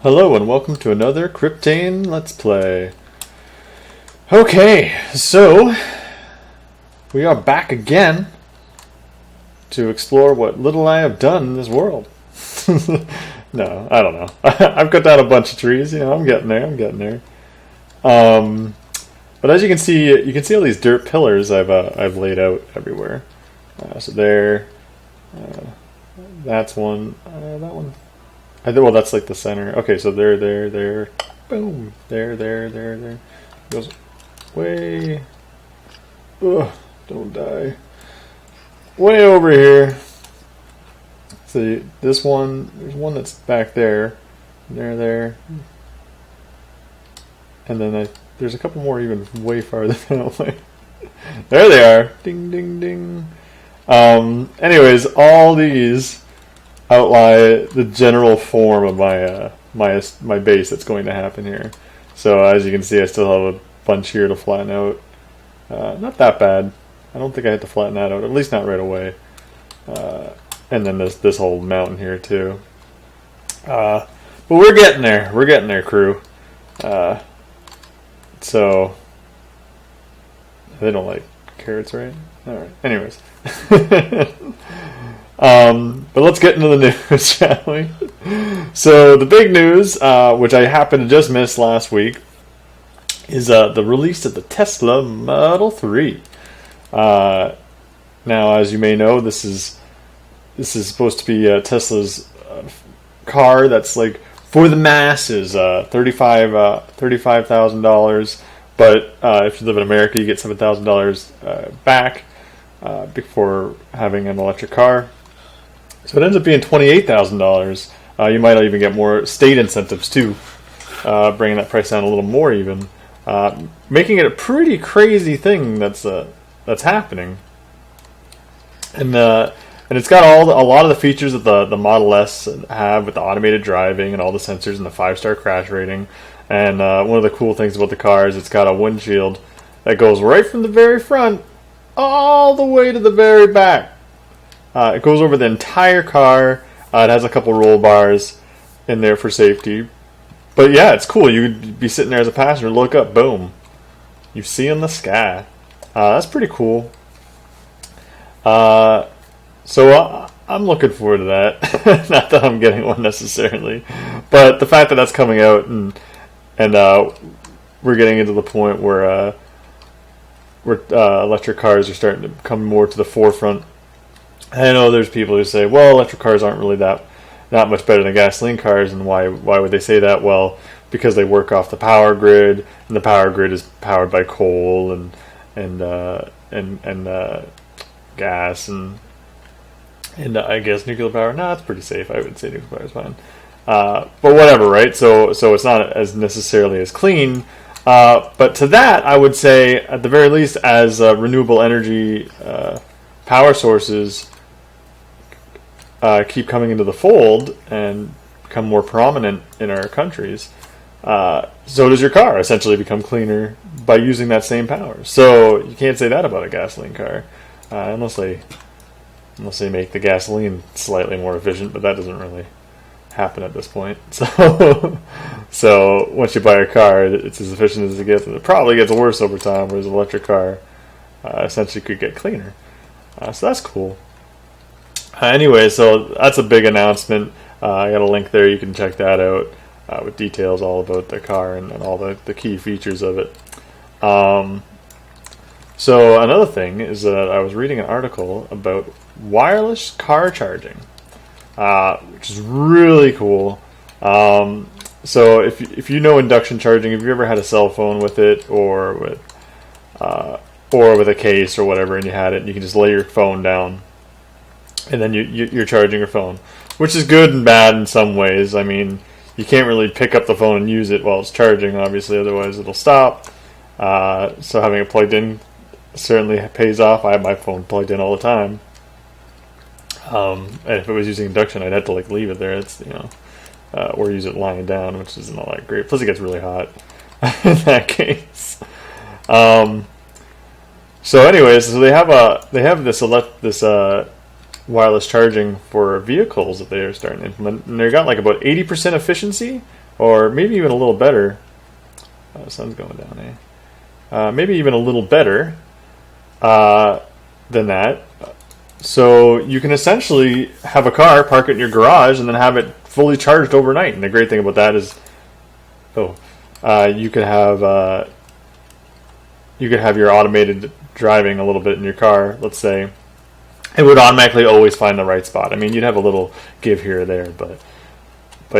Hello and welcome to another Cryptane Let's Play. Okay, so we are back again to explore what little I have done in this world. No, I don't know. I've cut down a bunch of trees, I'm getting there. But as you can see all these dirt pillars I've laid out everywhere. So there, that's one, that one. Well, that's like the center. Okay, so there, boom, there. Goes way, ugh, don't die. Way over here. See, this one, there's one that's back there, there. And then there's a couple more even way farther that way. There they are. Ding, ding, ding. Anyways, all these outline the general form of my base that's going to happen here. So as you can see, I still have a bunch here to flatten out. Not that bad. I don't think I had to flatten that out, at least not right away. And then this whole mountain here too. But we're getting there. We're getting there, crew. So they don't like carrots, right? All right. Anyways. But let's get into the news, shall we? So the big news, which I happened to just miss last week, is the release of the Tesla Model 3. Now, as you may know, this is supposed to be Tesla's car that's like for the masses, $35,000. But if you live in America, you get $7,000 back before having an electric car. So it ends up being $28,000. You might even get more state incentives too, bringing that price down a little more even, making it a pretty crazy thing that's happening. And it's got a lot of the features that the Model S have with the automated driving and all the sensors and the 5-star crash rating. And one of the cool things about the car is it's got a windshield that goes right from the very front all the way to the very back. It goes over the entire car. It has a couple roll bars in there for safety. But yeah, it's cool. You'd be sitting there as a passenger, look up, boom. You see in the sky. That's pretty cool. So I'm looking forward to that. Not that I'm getting one necessarily. But the fact that that's coming out and we're getting into the point where electric cars are starting to come more to the forefront. I know there's people who say, well, electric cars aren't really that much better than gasoline cars, and why would they say that? Well, because they work off the power grid, and the power grid is powered by coal and gas and I guess nuclear power. No, it's pretty safe. I would say nuclear power is fine. But whatever, right? So it's not as necessarily as clean. But to that, I would say, at the very least, as renewable energy power sources keep coming into the fold and become more prominent in our countries, so does your car essentially become cleaner by using that same power. So you can't say that about a gasoline car, unless they make the gasoline slightly more efficient, but that doesn't really happen at this point. So once you buy a car, it's as efficient as it gets, and it probably gets worse over time, whereas an electric car essentially could get cleaner. So that's cool. Anyway, so that's a big announcement. I got a link there. You can check that out with details all about the car and all the key features of it. So another thing is that I was reading an article about wireless car charging, which is really cool. So if you know induction charging, if you ever had a cell phone with it or with a case or whatever, and you had it, and you can just lay your phone down, and then you're charging your phone, which is good and bad in some ways. I mean, you can't really pick up the phone and use it while it's charging, obviously, otherwise it'll stop. So having it plugged in certainly pays off. I have my phone plugged in all the time. And if it was using induction, I'd have to leave it there. It's or use it lying down, which isn't all that great. Plus, it gets really hot in that case. So, anyways, so they have this wireless charging for vehicles that they are starting to implement, and they got about 80% efficiency or maybe even a little better. The sun's going down, maybe even a little better than that. So you can essentially have a car, park it in your garage, and then have it fully charged overnight. And the great thing about that is, you could have your automated driving a little bit in your car. Let's say it would automatically always find the right spot. I mean, you'd have a little give here or there, but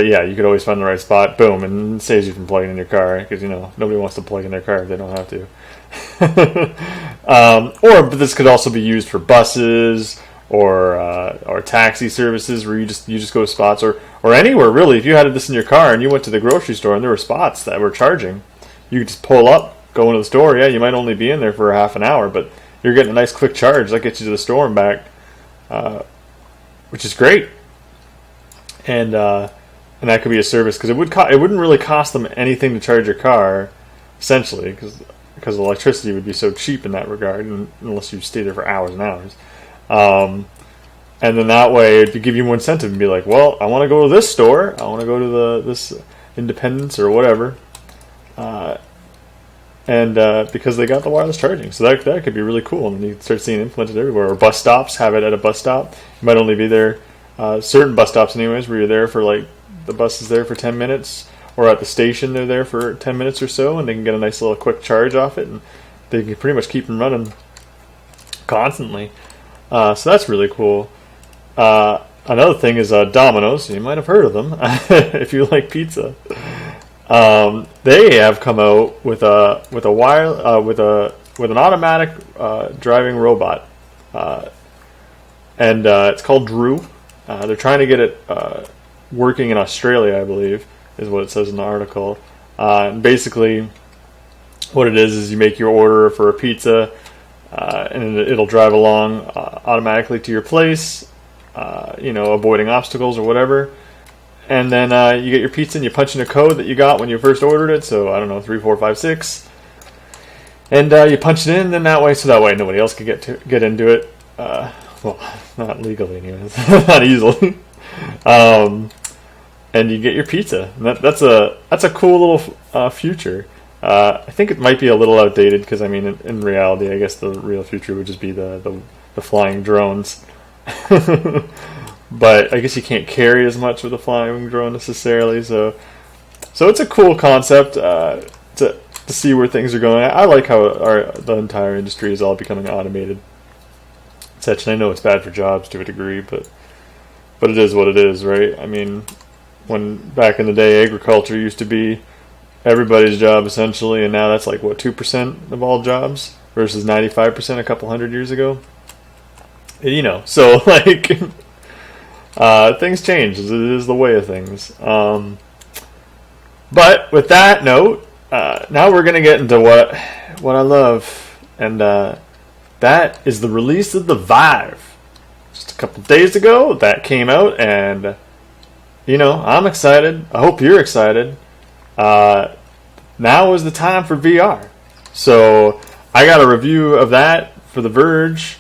yeah, you could always find the right spot. Boom, and it saves you from plugging in your car because nobody wants to plug in their car if they don't have to. But this could also be used for buses or taxi services where you just go to spots or anywhere really. If you had this in your car and you went to the grocery store and there were spots that were charging, you could just pull up, go into the store. Yeah, you might only be in there for half an hour, but you're getting a nice quick charge that gets you to the store and back, which is great. And that could be a service because it wouldn't really cost them anything to charge your car, essentially, because electricity would be so cheap in that regard, unless you stay there for hours and hours. And then that way it'd give you more incentive and be like, well, I want to go to this store, I want to go to this Independence or whatever, and because they got the wireless charging, so that could be really cool. And you start seeing it implemented everywhere. Or bus stops have it at a bus stop. You might only be there certain bus stops, anyways, where you're there for like the bus is there for 10 minutes, or at the station they're there for 10 minutes or so, and they can get a nice little quick charge off it, and they can pretty much keep them running constantly. So that's really cool. Another thing is Domino's. You might have heard of them if you like pizza. They have come out with an automatic driving robot, and it's called Drew. They're trying to get it working in Australia, I believe, is what it says in the article. And basically, what it is you make your order for a pizza, and it'll drive along automatically to your place, avoiding obstacles or whatever. And then you get your pizza and you punch in a code that you got when you first ordered it. So, I don't know, 3, 4, 5, 6. And you punch it in, then that way nobody else can get into it. Well, not legally anyways, not easily. And you get your pizza. And that's a cool little future. I think it might be a little outdated because, I mean, in reality, I guess the real future would just be the flying drones. But I guess you can't carry as much with a flying drone necessarily. So it's a cool concept to see where things are going. I like how the entire industry is all becoming automated. Such, and I know it's bad for jobs to a degree, but it is what it is, right? I mean, when back in the day, agriculture used to be everybody's job essentially, and now that's like 2% of all jobs versus 95% a couple hundred years ago. So like things change. It is the way of things. But with that note, now we're gonna get into what I love, and that is the release of the Vive. Just a couple days ago, that came out, and I'm excited. I hope you're excited. Now is the time for VR. So I got a review of that for The Verge.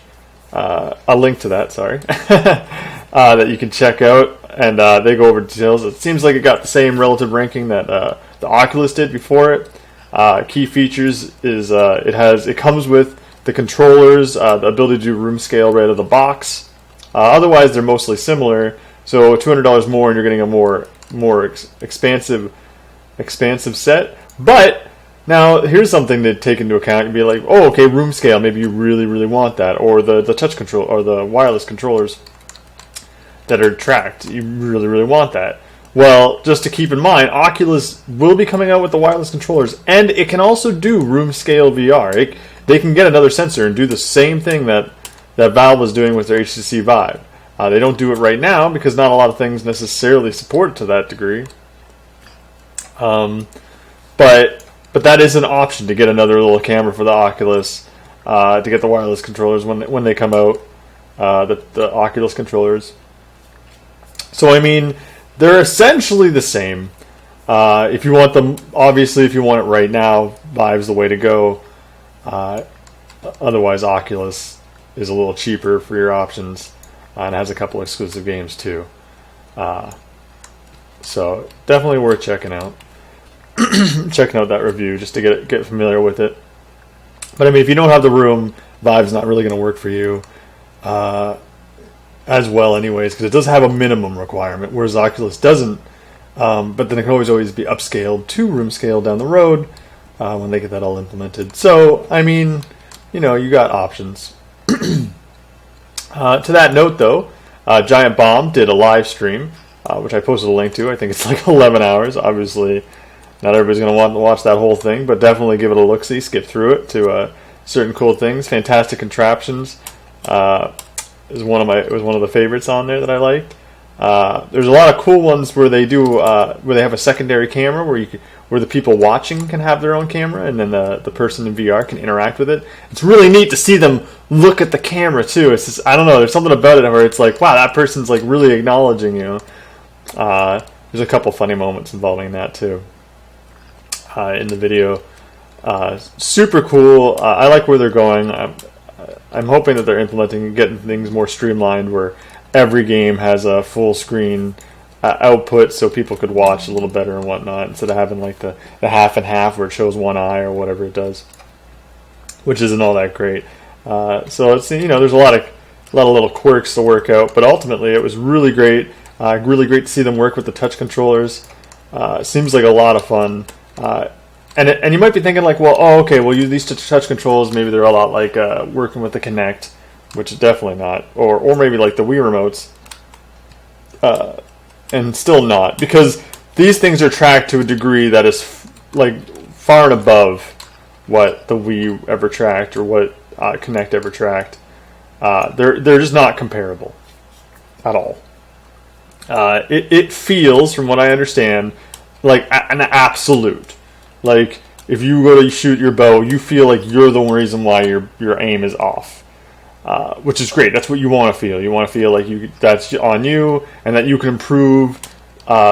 A link to that, sorry, that you can check out, and they go over details. It seems like it got the same relative ranking that the Oculus did before it. Key features is it comes with the controllers, the ability to do room scale right out of the box. Otherwise, they're mostly similar. So $200 more, and you're getting a more expansive set. But now here's something to take into account. You'd be like, oh, okay, room scale. Maybe you really, really want that, or the touch control or the wireless controllers that are tracked. You really, really want that. Well, just to keep in mind, Oculus will be coming out with the wireless controllers, and it can also do room scale VR. They can get another sensor and do the same thing that Valve was doing with their HTC Vive. They don't do it right now because not a lot of things necessarily support it to that degree. But that is an option to get another little camera for the Oculus, to get the wireless controllers when they come out, the Oculus controllers. So I mean, they're essentially the same. If you want them, obviously, if you want it right now, Vive's the way to go. Otherwise, Oculus is a little cheaper for your options, and has a couple exclusive games too. So definitely worth checking out. Checking out that review just to get familiar with it. But I mean, if you don't have the room, Vive's not really going to work for you as well, anyways, because it does have a minimum requirement, whereas Oculus doesn't. But then it can always be upscaled to room scale down the road when they get that all implemented. So I mean, you know, you got options. To that note, though, Giant Bomb did a live stream, which I posted a link to. I think it's like 11 hours. Obviously, not everybody's going to want to watch that whole thing, but definitely give it a look-see, skip through it to certain cool things. Fantastic contraptions. It was one of the favorites on there that I liked. There's a lot of cool ones where they do where they have a secondary camera where the people watching can have their own camera, and then the person in VR can interact with it. It's really neat to see them look at the camera too. It's just, I don't know, there's something about it where it's like, wow, that person's like really acknowledging you. There's a couple funny moments involving that too in the video. Super cool. I like where they're going. I'm hoping that they're getting things more streamlined, where every game has a full screen output so people could watch a little better and whatnot, instead of having like the half and half where it shows one eye or whatever it does, which isn't all that great. So it's, you know, there's a lot of little quirks to work out, but ultimately it was really great. Really great to see them work with the touch controllers. Seems like a lot of fun. And you might be thinking like, well, oh, okay, well, use these touch controls. Maybe they're a lot like working with the Kinect, which is definitely not, or maybe like the Wii remotes, and still not, because these things are tracked to a degree that is like far and above what the Wii ever tracked or what Kinect ever tracked. They're just not comparable at all. It feels, from what I understand, like an absolute. Like, if you go to shoot your bow, you feel like you're the reason why your aim is off. Which is great. That's what you want to feel. You want to feel like that's on you, and that you can improve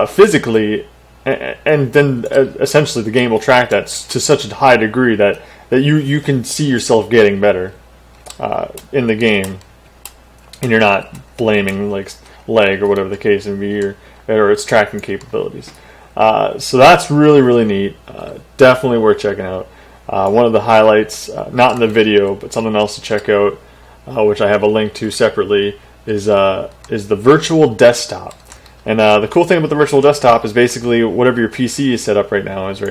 physically, and then essentially the game will track that to such a high degree that you can see yourself getting better in the game, and you're not blaming like lag or whatever the case may be, or its tracking capabilities. So that's really, really neat. Definitely worth checking out. One of the highlights, not in the video, but something else to check out, which I have a link to separately, is the virtual desktop. And the cool thing about the virtual desktop is basically whatever your PC is set up right now. What?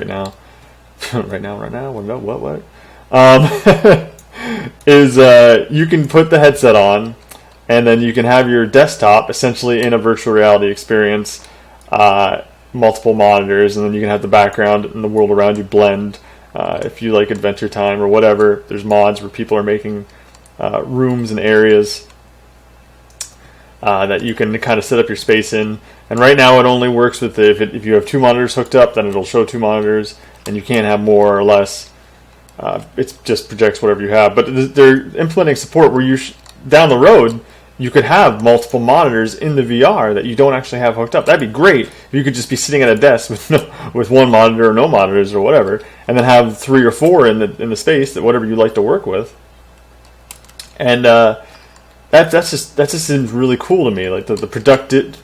Is you can put the headset on, and then you can have your desktop essentially in a virtual reality experience, multiple monitors, and then you can have the background and the world around you blend. If you like Adventure Time or whatever, there's mods where people are making rooms and areas that you can kind of set up your space in. And right now it only works with if you have two monitors hooked up, then it'll show two monitors, and you can't have more or less. It just projects whatever you have. But they're implementing support where down the road, you could have multiple monitors in the VR that you don't actually have hooked up. That'd be great if you could just be sitting at a desk with one monitor or no monitors or whatever, and then have 3 or 4 in the space, that whatever you like to work with. And that just seems really cool to me, like the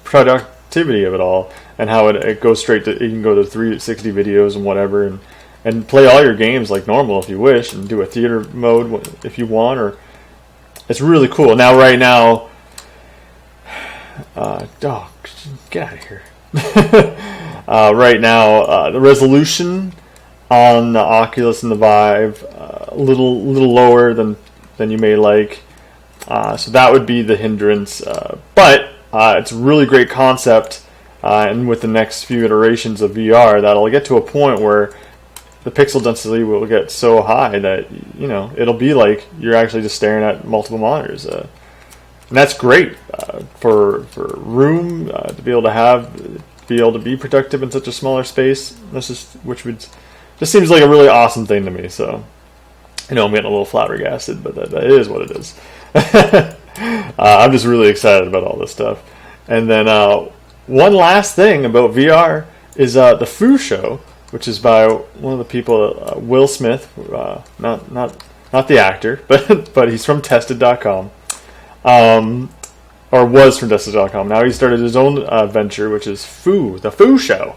productivity of it all, and how it goes straight to, you can go to 360 videos and whatever, and play all your games like normal if you wish, and do a theater mode if you want, or it's really cool. Now, right now, get out of here. Right now, the resolution on the Oculus and the Vive a little lower than you may like. So that would be the hindrance. But it's a really great concept, and with the next few iterations of VR, that'll get to a point where the pixel density will get so high that, you know, it'll be like you're actually just staring at multiple monitors. And that's great for room to be able to be productive in such a smaller space. Which seems like a really awesome thing to me. So, you know, I'm getting a little flabbergasted, but that is what it is. I'm just really excited about all this stuff. And then one last thing about VR is the Foo Show, which is by one of the people, Will Smith, not the actor, but he's from Tested.com. or was from Destiny.com. Now he started his own venture, which is the Foo Show.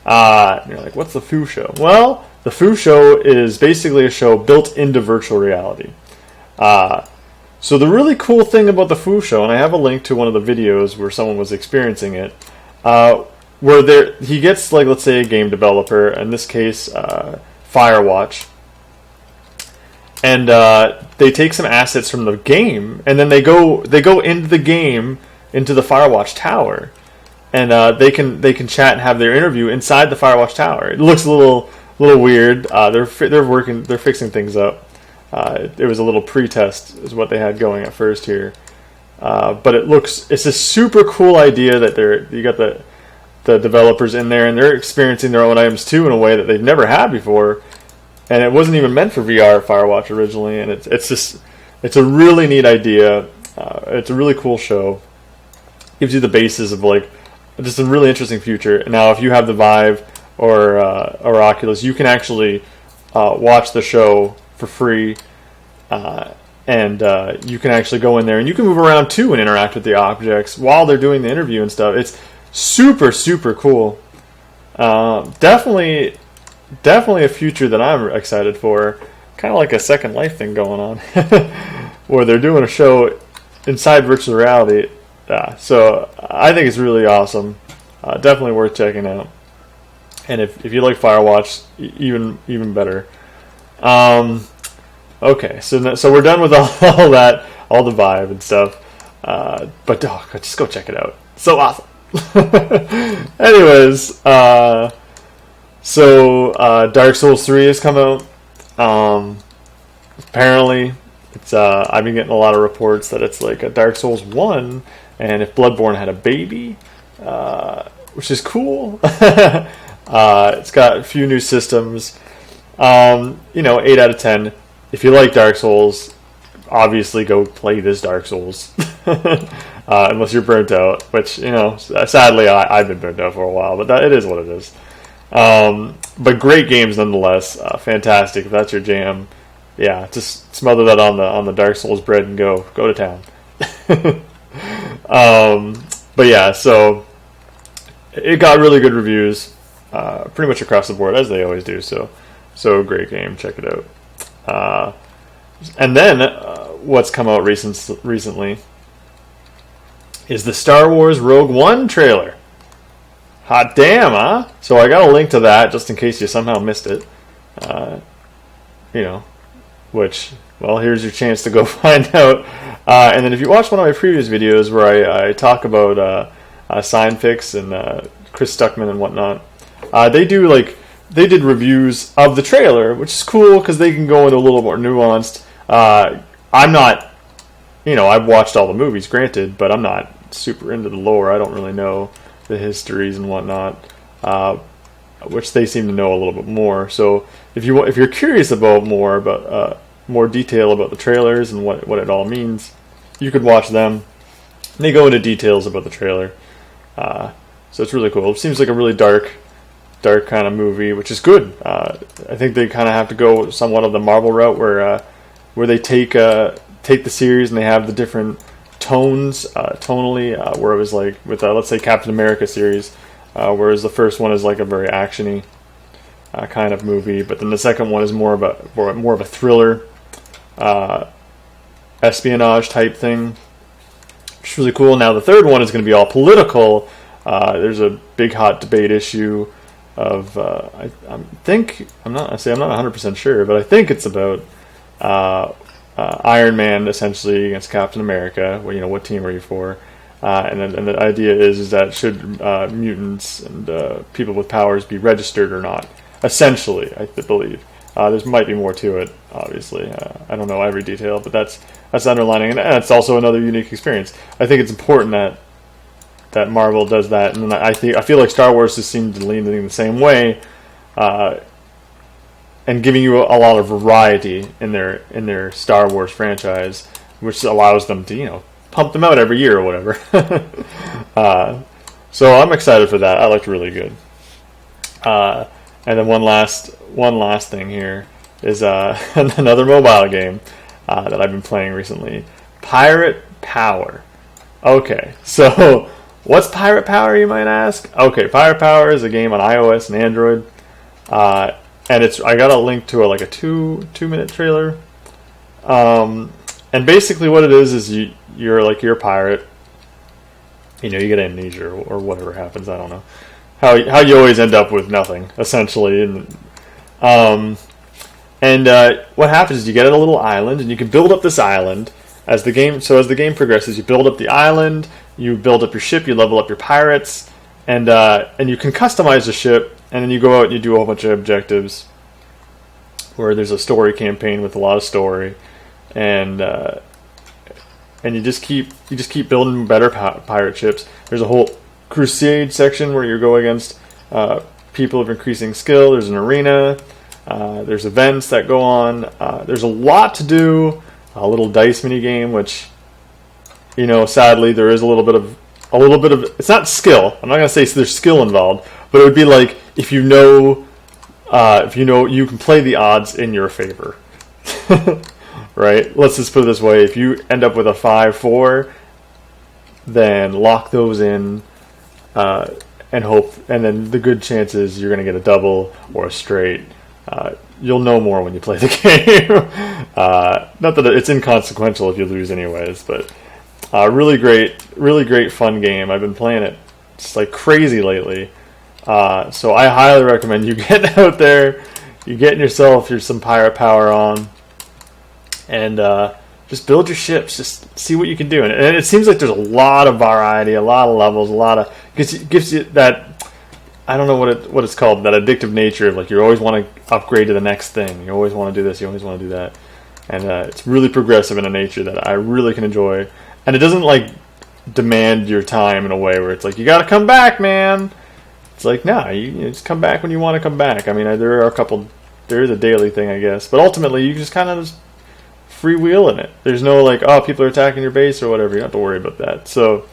And you're like, what's the Foo Show? Well, the Foo Show is basically a show built into virtual reality. So the really cool thing about the Foo Show, and I have a link to one of the videos where someone was experiencing it, where he gets, like, let's say a game developer, in this case Firewatch, and they take some assets from the game, and then they go into the game, into the Firewatch tower, and they can chat and have their interview inside the Firewatch tower. It looks a little weird. They're fixing things up. It was a little pre-test is what they had going at first here, but it's a super cool idea that you got the developers in there, and they're experiencing their own items too in a way that they've never had before. And it wasn't even meant for VR Firewatch originally, and it's a really neat idea. It's a really cool show. Gives you the basis of, like, just a really interesting future. Now, if you have the Vive or Oculus, you can actually watch the show for free, and you can actually go in there and you can move around too and interact with the objects while they're doing the interview and stuff. It's super, super cool. Definitely a future that I'm excited for. Kind of like a Second Life thing going on, where they're doing a show inside virtual reality. So I think it's really awesome. Definitely worth checking out. And if you like Firewatch, even better. Okay, so we're done with all that, all the Vive and stuff. But just go check it out. So awesome. Anyways, so Dark Souls 3 has come out. Apparently, it's I've been getting a lot of reports that it's like a Dark Souls 1, and if Bloodborne had a baby, which is cool. It's got a few new systems. 8 out of 10. If you like Dark Souls, obviously go play this Dark Souls. Unless you're burnt out, which, sadly I've been burnt out for a while, but it is what it is. But great games nonetheless. Fantastic if that's your jam. Yeah, just smother that on the Dark Souls bread and go to town. But yeah, so it got really good reviews, pretty much across the board, as they always do. So great game. Check it out. And then what's come out recently is the Star Wars Rogue One trailer. Hot damn, huh? So I got a link to that just in case you somehow missed it. Which, well, here's your chance to go find out. And then if you watch one of my previous videos where I talk about Signfix and Chris Stuckman and whatnot, they did reviews of the trailer, which is cool because they can go into a little more nuanced. I'm not, I've watched all the movies, granted, but I'm not super into the lore. I don't really know the histories and whatnot, which they seem to know a little bit more. So if you're curious about more detail about the trailers and what it all means, you could watch them. They go into details about the trailer, so it's really cool. It seems like a really dark kind of movie, which is good. I think they kind of have to go somewhat of the Marvel route, where they take the series and they have the different tones tonally, where it was like with let's say Captain America series, whereas the first one is like a very actiony kind of movie, but then the second one is more of a thriller, espionage type thing, which is really cool. Now the third one is going to be all political. There's a big hot debate issue of I'm not 100% sure, but I think it's about Iron Man essentially against Captain America. Well, what team are you for? And the idea is that should mutants and people with powers be registered or not? Essentially, I believe. There might be more to it, obviously. I don't know every detail, but that's underlining, and it's also another unique experience. I think it's important that Marvel does that, and I feel like Star Wars just seemed to lean in the same way, and giving you a lot of variety in their Star Wars franchise, which allows them to pump them out every year or whatever. So I'm excited for that. That looked really good. And then one last thing here is another mobile game that I've been playing recently, Pirate Power. Okay, so what's Pirate Power, you might ask? Okay, Pirate Power is a game on iOS and Android, and I got a link to like a 2 minute trailer. And basically, what it is you're a pirate. You know, you get amnesia or whatever happens. I don't know how you always end up with nothing essentially. And what happens is you get a little island, and you can build up this island as the game. So as the game progresses, you build up the island, you build up your ship, you level up your pirates, and you can customize the ship, and then you go out and you do a whole bunch of objectives where there's a story campaign with a lot of story, and you just keep building better pirate ships. There's a whole crusade section where you go against people of increasing skill. There's an arena. There's events that go on. There's a lot to do. A little dice mini game, which, you know, sadly there is a little bit of. It's not skill. I'm not gonna say there's skill involved, but it would be like if you know you can play the odds in your favor. Right? Let's just put it this way: if you end up with a 5-4, then lock those in, and hope. And then the good chances you're going to get a double or a straight. You'll know more when you play the game. Not that it's inconsequential if you lose, anyways. But really great fun game. I've been playing it just like crazy lately. So I highly recommend you get out there, you getting yourself some Pirate Power on. And just build your ships. Just see what you can do. And it seems like there's a lot of variety, a lot of levels, gives you that, I don't know what it's called, that addictive nature of like you always want to upgrade to the next thing. You always want to do this. You always want to do that. And it's really progressive in a nature that I really can enjoy. And it doesn't like demand your time in a way where it's like you got to come back, man. It's like nah, you just come back when you want to come back. I mean, there is a daily thing, I guess, but ultimately you just kind of just freewheeling it. There's no like, oh, people are attacking your base or whatever. You don't have to worry about that. So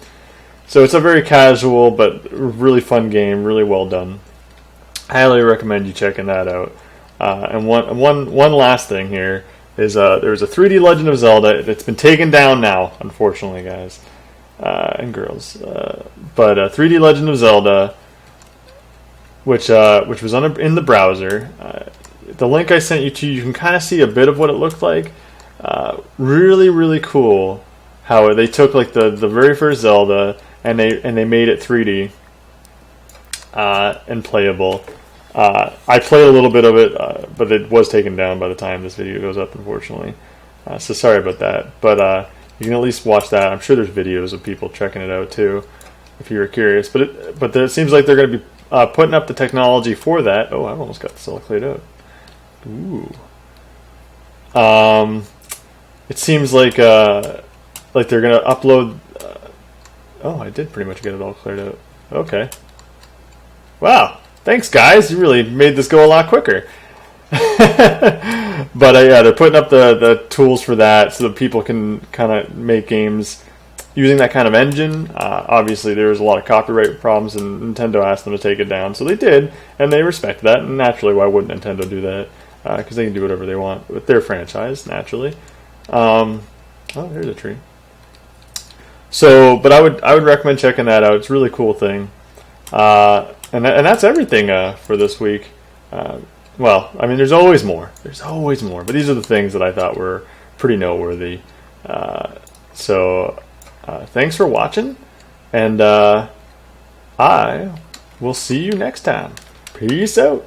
it's a very casual but really fun game, really well done. Highly recommend you checking that out. And one last thing here is there's a 3D Legend of Zelda. It's been taken down now, unfortunately, guys and girls. But 3D Legend of Zelda, which was in the browser. The link I sent you to, you can kind of see a bit of what it looked like. Really cool how they took like the very first Zelda and they made it 3D and playable. I played a little bit of it, but it was taken down by the time this video goes up, unfortunately. So sorry about that. But you can at least watch that. I'm sure there's videos of people checking it out too, if you're curious. But it seems like they're going to be putting up the technology for that. Oh, I've almost got this all cleared out. Ooh. It seems like they're gonna upload. Oh, I did pretty much get it all cleared out. Okay. Wow. Thanks, guys. You really made this go a lot quicker. But yeah, they're putting up the tools for that so that people can kind of make games using that kind of engine. Obviously, there was a lot of copyright problems, and Nintendo asked them to take it down, so they did, and they respect that. And naturally, why wouldn't Nintendo do that? Because they can do whatever they want with their franchise, naturally. Oh, here's a tree. So, but I would recommend checking that out. It's a really cool thing. And that's everything for this week. Well, I mean, there's always more. There's always more. But these are the things that I thought were pretty noteworthy. So, thanks for watching, and I will see you next time. Peace out.